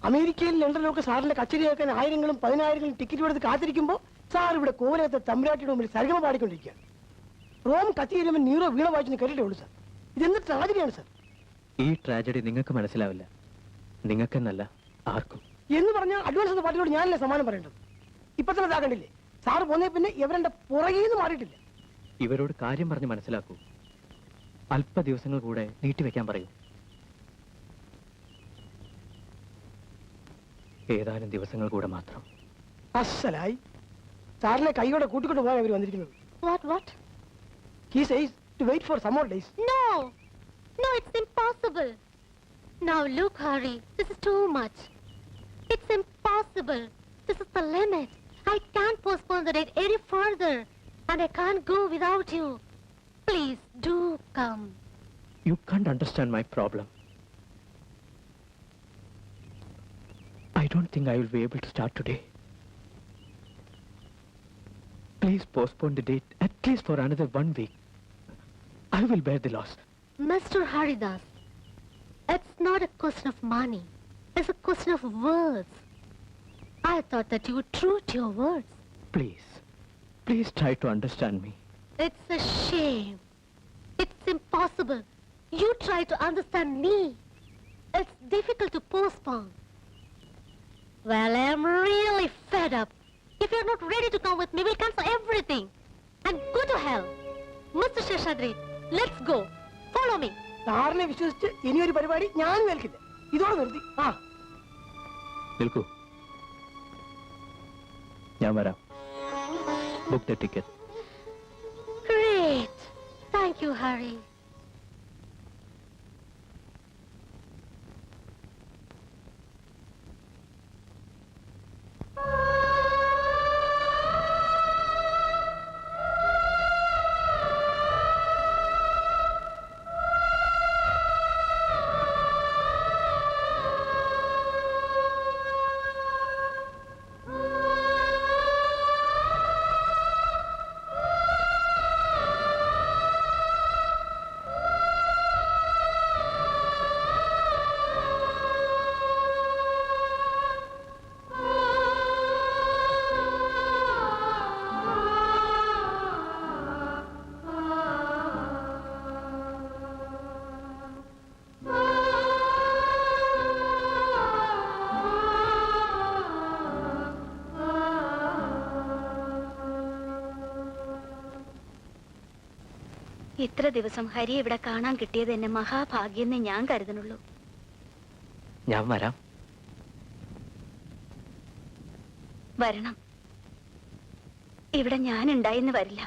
അമേരിക്കയിൽ ലണ്ടനിലൊക്കെ സാറിന്റെ കച്ചേരി കേൾക്കാൻ ആയിരങ്ങളും പതിനായിരങ്ങളും ടിക്കറ്റ് എടുത്ത് കാത്തിരിക്കുമ്പോൾ സാർ ഇവിടെ കോലത്തെ തമ്പുരാട്ടിയുടെ മുമ്പിൽ സരിഗമ പാടിക്കൊണ്ടിരിക്കുകയാണ്. റോം കച്ചേരിയുമ്പോൾ നീറോ വീണ വായിച്ചെന്ന് കേട്ടിട്ടേ ഉള്ളൂ സാർ. ഇതെന്ത് ട്രാജഡിയാണ് സാർ. ഈ ട്രാജഡി നിങ്ങൾക്ക് മനസ്സിലാവില്ല, നിങ്ങൾക്കെന്നല്ല ആർക്കും. എന്ന് പറഞ്ഞാൽ അഡ്വാൻസ് എന്ന പാർട്ടിയോട് ഞാനല്ലേ സമാനം പറയേണ്ടത്. ഇപ്പൊ തന്നെ ഇതാകണ്ടില്ലേ, സാറ് പോന്നേ പിന്നെ ഇവരെന്റെ പുറകെ നിന്ന് മാറിയിട്ടില്ല. ഇവരോട് കാര്യം പറഞ്ഞ് മനസ്സിലാക്കൂ. അല്പ ദിവസങ്ങൾ കൂടെ നീട്ടിവെക്കാൻ പറയൂ. ഏതാനും ദിവസങ്ങൾ കൂടെ മാത്രം. അസലായി സാറിനെ കൈയോടെ കൂട്ടിക്കൊണ്ട് പോകാൻ അവർ വന്നിരിക്കുന്നത്. What? He says to wait for some more days. No, it's impossible. Now look, Hari, this is too much. It's impossible. This is the limit. I can't postpone the date any further, and I can't go without you. Please do come. You can't understand my problem. I don't think I will be able to start today. Please postpone the date at least for another 1 week. I will bear the loss. Mr. Haridas, it's not a question of money. It's a question of words. I thought that you were true to your words. Please try to understand me. It's a shame. It's impossible. You try to understand me. It's difficult to postpone. Well, I'm really fed up. If you're not ready to come with me, we'll cancel everything. And go to hell. Mr. Sheshadri, let's go. Follow me. സാറിനെ വിശ്വസിച്ച് ഇനിയൊരു പരിപാടി ഞാൻ കേൾക്കില്ല. ഇതോടെ നിർത്തി. നിൽക്കൂ, ഞാൻ വരാം. Book the ticket. Great. Thank you, Hari. ഇത്ര ദിവസം ഹരി ഇവിടെ കാണാൻ കിട്ടിയത് എന്നെ മഹാഭാഗ്യെന്നേ ഞാൻ കരുതുന്നുള്ളൂ. ഞാൻ വരാം. വരണം. ഇവിടെ ഞാൻ ഉണ്ടായിന്ന് വരില്ല,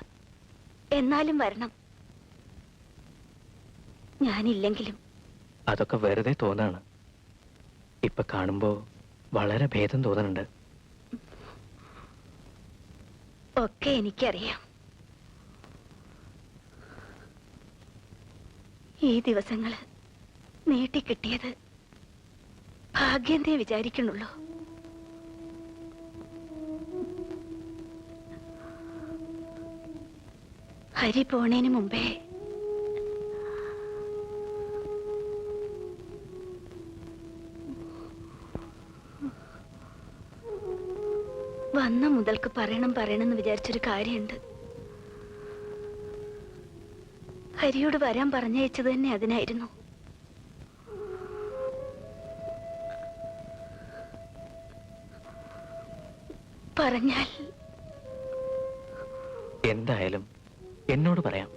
എന്നാലും വരണം. ഞാനില്ലെങ്കിലും. അതൊക്കെ വെറുതെ തോന്നാണ്. ഇപ്പൊ കാണുമ്പോ വളരെ ഭേദം തോന്നുന്നുണ്ട്. ഒക്കെ എനിക്കറിയാം. ഈ ദിവസങ്ങള് നീട്ടിക്കിട്ടിയത് ഭാഗ്യന്തേ വിചാരിക്കണുള്ളൂ. ഹരി പോണേന് മുമ്പേ വന്ന മുതൽക്ക് പറയണമെന്ന് വിചാരിച്ചൊരു കാര്യമുണ്ട്. ഹരിയോട് വരാൻ പറഞ്ഞയച്ചത് തന്നെ അതിനായിരുന്നു. പറഞ്ഞാൽ എന്തായാലും എന്നോട് പറയാം.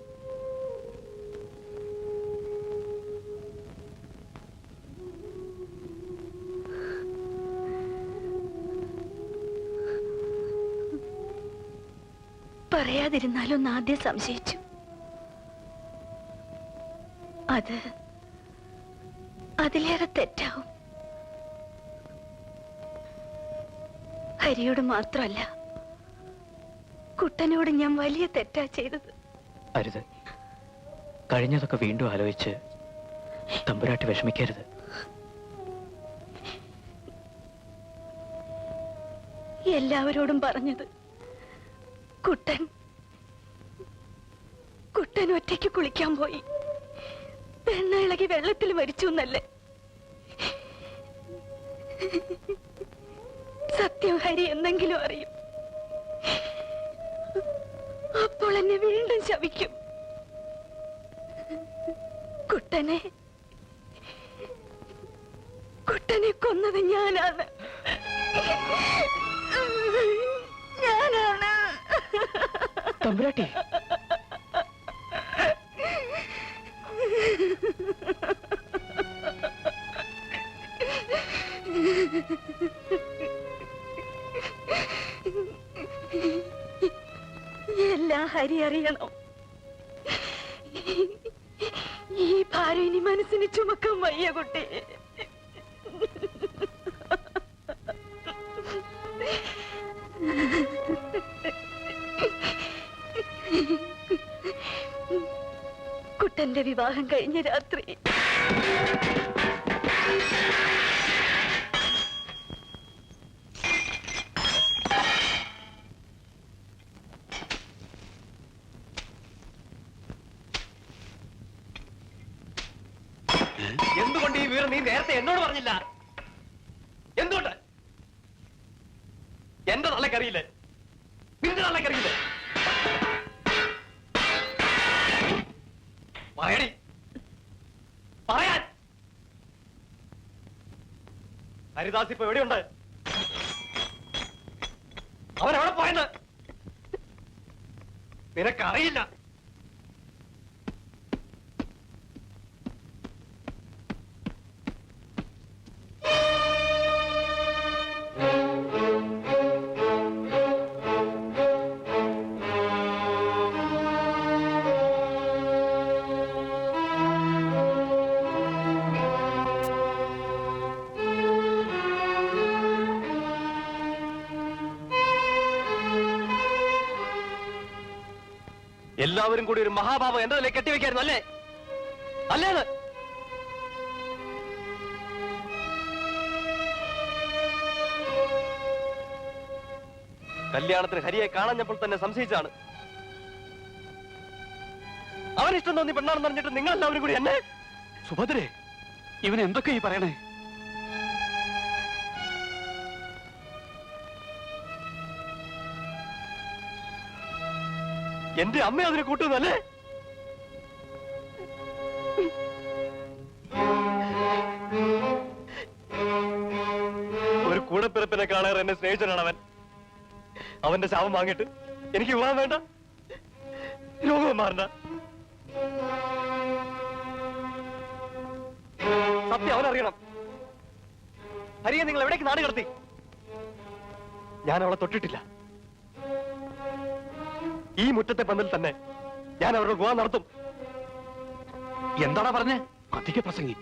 പറയാതിരുന്നാലും ആദ്യം സംശയിച്ചു. അതിലേറെ തെറ്റാവും. ഹരിയോട് മാത്രമല്ല, കുട്ടനോട് ഞാൻ വലിയ തെറ്റാ ചെയ്തത്. അരുത്. കഴിഞ്ഞതൊക്കെ വീണ്ടും ആലോചിച്ച് തമ്പുരാട്ടി വിഷമിക്കരുത്. എല്ലാവരോടും പറഞ്ഞത് കുട്ടൻ ഒറ്റയ്ക്ക് കുളിക്കാൻ പോയി, എണ്ണ ഇളകി വെള്ളത്തിൽ മരിച്ചു എന്നല്ലേ. സത്യം ഹരി എന്നെങ്കിലും അറിയും. അപ്പോൾ എന്നെ വീണ്ടും ശപിക്കും. കുട്ടനെ കൊന്നത് ഞാനാണ്. തമ്പുരാട്ടി, എല്ലാം ഹരി അറിയണം. ഈ ഭാരം ഇനി മനസ്സിന് ചുമക്കാൻ വയ്യ കുട്ടി. കുട്ടന്റെ വിവാഹം കഴിഞ്ഞ രാത്രി എന്തുകൊണ്ട് ഈ വീട് നീ നേരത്തെ എന്നോട് പറഞ്ഞില്ല? എന്തുകൊണ്ട്? എന്റെ തള്ളക്കറിയില്ലേ? നിന്റെ തള്ളക്കറിയില്ലേ? പറയടി, പറയാൻ. ഹരിദാസ് ഇപ്പൊ എവിടെയുണ്ട്? അവനെവിടെ പോയെന്ന് നിനക്കറിയില്ല. എല്ലാവരും കൂടി ഒരു മഹാഭാവം എന്റെ തലയിൽ കെട്ടിവെക്കായിരുന്നു അല്ലേ? അല്ലേന്ന്? കല്യാണത്തിന് ഹരിയെ കാണാഞ്ഞപ്പോൾ തന്നെ സംശയിച്ചാണ്. അവനിഷ്ടം തോന്നി പെണ്ണാണെന്ന് പറഞ്ഞിട്ട് നിങ്ങൾ എല്ലാവരും കൂടി എന്നെ. സുഭദ്രേ, ഇവൻ എന്തൊക്കെ ഈ പറയണേ? എന്റെ അമ്മ അതിനെ കൂട്ടുന്നല്ലേ? ഒരു കൂടപ്പിറപ്പിനെ കാണാൻ എന്നെ സ്നേഹിച്ചവനാണ് അവൻ. അവന്റെ ശാപം വാങ്ങിയിട്ട് എനിക്ക് വിവാഹം വേണ്ട, രോഗം മാറണ്ട. സത്യം അവനറിയണം. ഹരിയെ നിങ്ങൾ എവിടേക്ക് നാട് കടത്തി? ഞാൻ അവളെ തൊട്ടിട്ടില്ല. ഈ മുറ്റത്തെ പന്തൽ തന്നെ ഞാൻ അവരുടെ വിവാഹം നടത്തും. എന്താടാ പറഞ്ഞേ? അധിക പ്രസംഗി.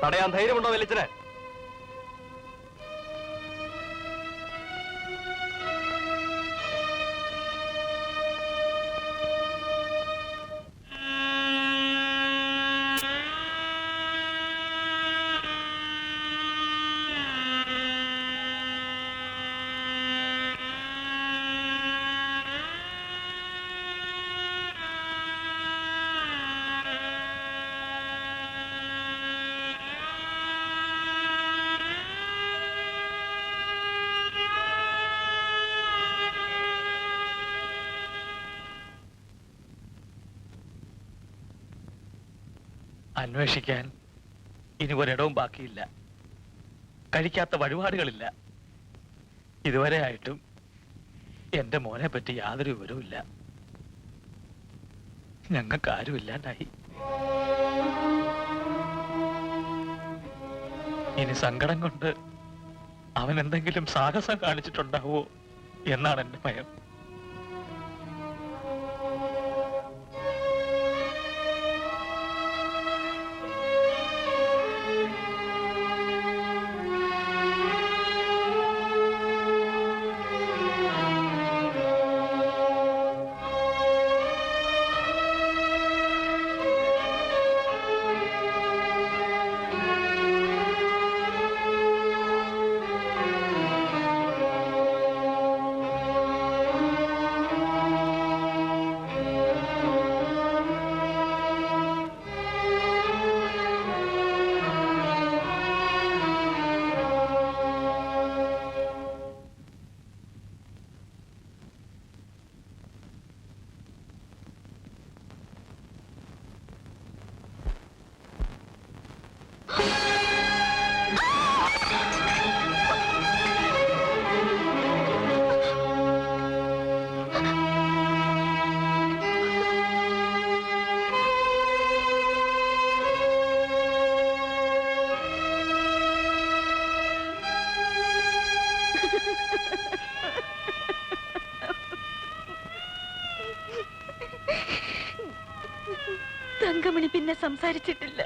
തടയാൻ ധൈര്യമുണ്ടോ വലിച്ചന്? അന്വേഷിക്കാൻ ഇനി ഒരിടവും ബാക്കിയില്ല. കഴിക്കാത്ത വഴിപാടുകളില്ല. ഇതുവരെ ആയിട്ടും എന്റെ മോനെ പറ്റി യാതൊരു വിവരവുമില്ല. ഞങ്ങൾക്ക് ആരും ഇല്ലാണ്ടായി. ഇനി സങ്കടം കൊണ്ട് അവൻ എന്തെങ്കിലും സാഹസം കാണിച്ചിട്ടുണ്ടാവോ എന്നാണ് എന്റെ ഭയം. സംസാരിച്ചിട്ടില്ല.